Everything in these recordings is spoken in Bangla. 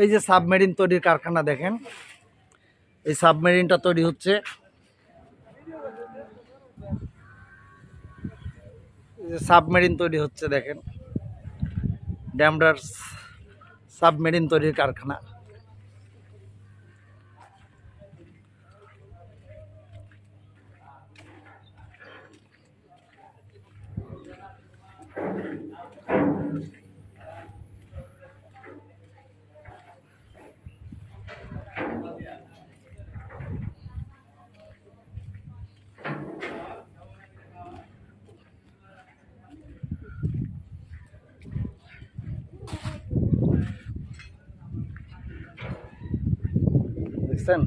এই যে সাবমেরিন তৈরির কারখানা দেখেন, এই সাবমেরিনটা তৈরি হচ্ছে। সাবমেরিন তৈরি হচ্ছে দেখেন, ড্যামরার সাবমেরিন তৈরির কারখানা। দেখছেন,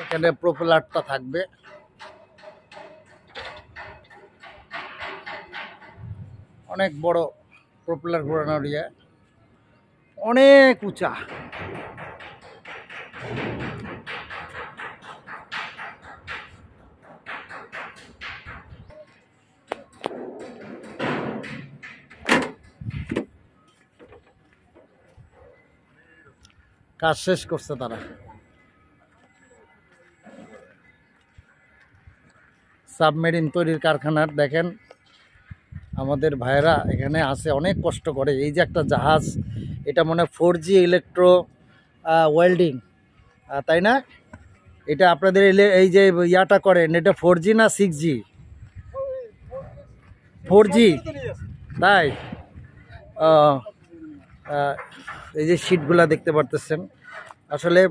এখানে প্রপেলারটা থাকবে। অনেক বড় প্রপেলার ঘোরানোর ইয়ে, অনেক উঁচা। কাজ শেষ করছে তারা। সাবমেরিন তৈরির কারখানার দেখেন আমাদের ভাইরা এখানে আসে, অনেক কষ্ট করে। এই যে একটা জাহাজ, এটা মনে হয় 4G ইলেকট্রো ওয়েল্ডিং, তাই না? এটা আপনাদের এই যে ইয়াটা করেন, এটা 4G না 6G? 4G, তাই? এই যে সিটগুলা দেখতে পারতেছেন, আসলে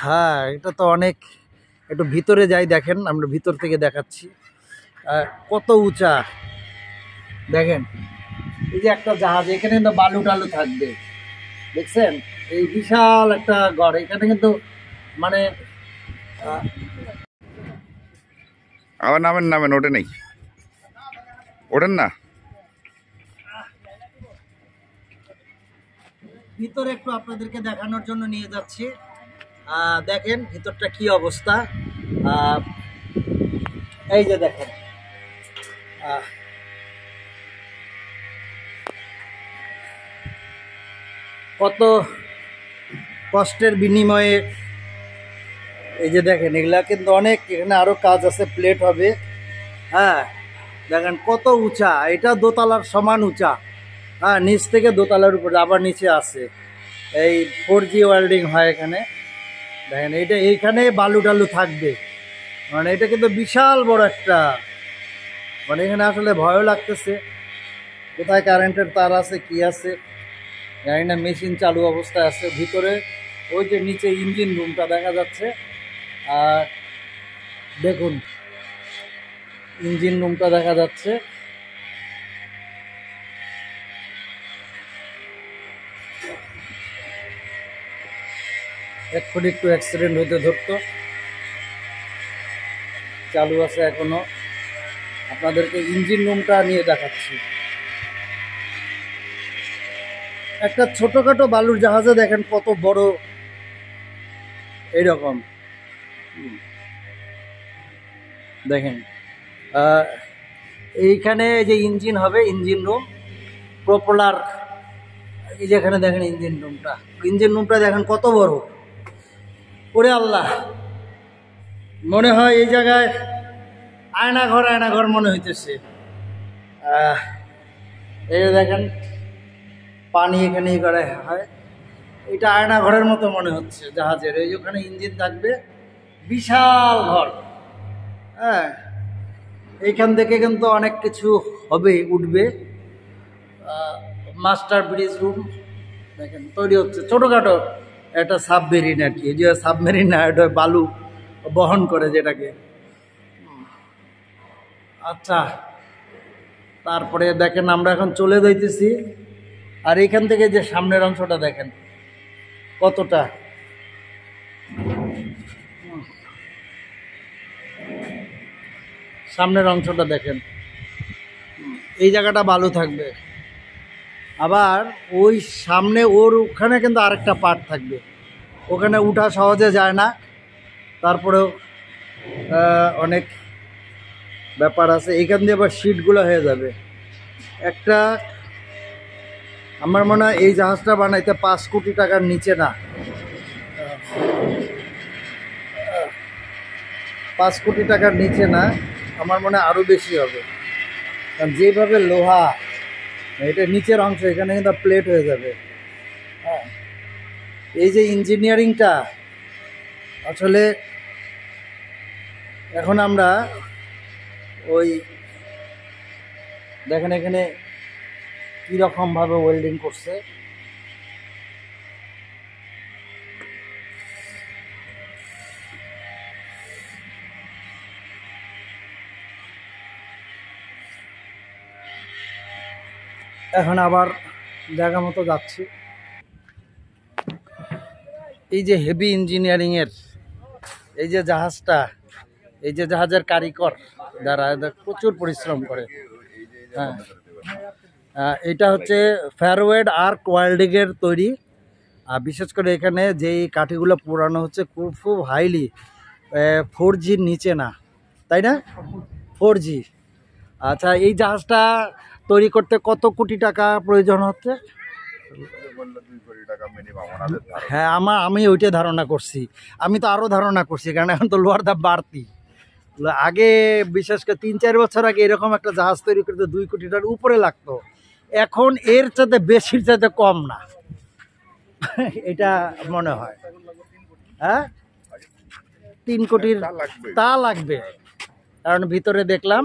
হ্যাঁ এটা তো অনেক। একটু ভিতরে যাই, দেখেন আমরা ভিতর থেকে দেখাচ্ছি কত উঁচা। দেখেন এই যে একটা জাহাজ, এখানে কিন্তু বালু টালু থাকবে, দেখছেন? এই বিশাল একটা ঘর, এখানে কিন্তু মানে আবার নামেন নামেন, ওঠে নেই, ওঠেন না। ভিতরে একটু আপনাদেরকে দেখানোর জন্য নিয়ে যাচ্ছি। দেখেন ভিতরটা কি অবস্থা। এই যে দেখেন, কত কষ্টের বিনিময়ে। এই যে দেখেন, এগুলা কিন্তু অনেক, এখানে আরো কাজ আছে, প্লেট হবে। হ্যাঁ দেখেন কত উঁচা, এটা দোতলার সমান উঁচা। হ্যাঁ, নিচ থেকে দোতলার উপরে আবার নিচে আছে। এই 4G ওয়েল্ডিং হয় এখানে। দেখেন এইটা, এইখানে বালু টালু থাকবে, মানে এটা কিন্তু বিশাল বড় একটা, মানে এখানে আসলে ভয়ও লাগতেছে। কোথায় কারেন্টের তার আছে কি আছে জানি না। মেশিন চালু অবস্থায় আছে ভিতরে। ওই যে নিচে ইঞ্জিন রুমটা দেখা যাচ্ছে, আর দেখুন ইঞ্জিন রুমটা দেখা যাচ্ছে। এক্ষুনি একটু অ্যাক্সিডেন্ট হইতে ধরতো, চালু আছে এখনো। আপনাদেরকে ইঞ্জিন রুমটা নিয়ে দেখাচ্ছি। একটা ছোটখাটো বালুর জাহাজে দেখেন কত বড়, এইরকম দেখেন। এইখানে যে ইঞ্জিন হবে, ইঞ্জিন রুম, প্রপেলার। এই যেখানে দেখেন ইঞ্জিন রুমটা, ইঞ্জিন রুমটা দেখেন কত বড়। ওরে আল্লাহ, মনে হয় এই জায়গায় আয়নাঘর মনে হইতেছে। এই দেখেন পানি এখানে করে হয়, এটা আয়নাঘরের মতো মনে হচ্ছে জাহাজের। এই ওখানে ইঞ্জিন থাকবে, বিশাল ঘর। হ্যাঁ, এইখান থেকে কিন্তু অনেক কিছু হবে, উঠবে। মাস্টার ব্রিজ রুম দেখেন তৈরি হচ্ছে, ছোটোখাটো একটা সাবমেরিন আর কি। এই যে সাবমেরিন না, এটা বালু বহন করে যেটাকে। আচ্ছা, তারপরে দেখেন আমরা এখন চলে যাইতেছি। আর এইখান থেকে যে সামনের অংশটা দেখেন, কতটা। সামনের অংশটা দেখেন, এই জায়গাটা বালু থাকবে, আবার ওই সামনে ওর ওখানে কিন্তু আরেকটা পার্ট থাকবে, ওখানে উঠা সহজে যায় না, তারপরেও অনেক ব্যাপার আছে। এইখান দিয়ে আবার সিটগুলো হয়ে যাবে একটা। আমার মনে হয় এই জাহাজটা বানাইতে 5 কোটি টাকার নিচে না, 5 কোটি টাকার নিচে না, আমার মনে হয় আরও বেশি হবে। কারণ যেভাবে লোহা, এটা নিচের অংশ, এখানে কিন্তু প্লেট হয়ে যাবে। হ্যাঁ, এই যে ইঞ্জিনিয়ারিংটা আসলে এখন আমরা ওই দেখেন এখানে কীরকমভাবে ওয়েল্ডিং করছে। এখন আবার জায়গা মতো যাচ্ছি। এই যে হেভি ইঞ্জিনিয়ারিংয়ের এই যে জাহাজটা, এই যে জাহাজের কারিগর যারা প্রচুর পরিশ্রম করে। হ্যাঁ, এটা হচ্ছে ফেয়ারওয়েড আর্ক ওয়েল্ডিংয়ের তৈরি। আর বিশেষ করে এখানে যেই কাঠিগুলো পোড়ানো হচ্ছে খুব হাইলি 4G নিচে না, তাই না? 4G। আচ্ছা, এই জাহাজটা তৈরি করতে কত কোটি টাকা প্রয়োজন হচ্ছে? হ্যাঁ, আমি ওইটাই ধারণা করছি। আমি তো আরও ধারণা করছি, কারণ এখন তো লোহার দাম বাড়তি। আগে বিশেষ করে 3-4 বছর আগে এরকম একটা জাহাজ তৈরি করতে 2 কোটি টাকার উপরে লাগতো। এখন এর চাইতে বেশির চাইতে কম না, এটা মনে হয়। হ্যাঁ, 3 কোটির তা লাগবে। কারণ ভিতরে দেখলাম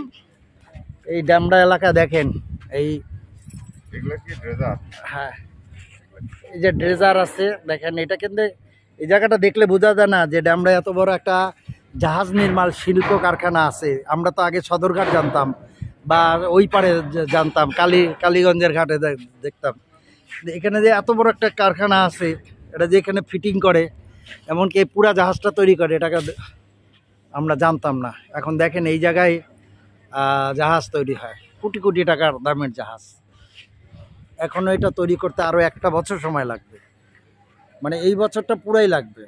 এই ড্যামরা এলাকা দেখেন, এই হ্যাঁ এই যে ড্রেজার আছে দেখেন, এটা কিন্তু এই জায়গাটা দেখলে বোঝা যায় না যে ড্যামরা এত বড় একটা জাহাজ নির্মাণ শিল্প কারখানা আছে। আমরা তো আগে সদরঘাট জানতাম বা ওই পারে জানতাম, কালীগঞ্জের ঘাটে দেখতাম। এখানে যে এত বড় একটা কারখানা আছে, এটা যে এখানে ফিটিং করে, এমনকি এই পুরা জাহাজটা তৈরি করে, এটাকে আমরা জানতাম না। এখন দেখেন এই জায়গায় জাহাজ তৈরি হয়, কোটি কোটি টাকার দামের জাহাজ। এখনও এটা তৈরি করতে আরও 1 বছর সময় লাগবে, মানে এই বছরটা পুরাই লাগবে।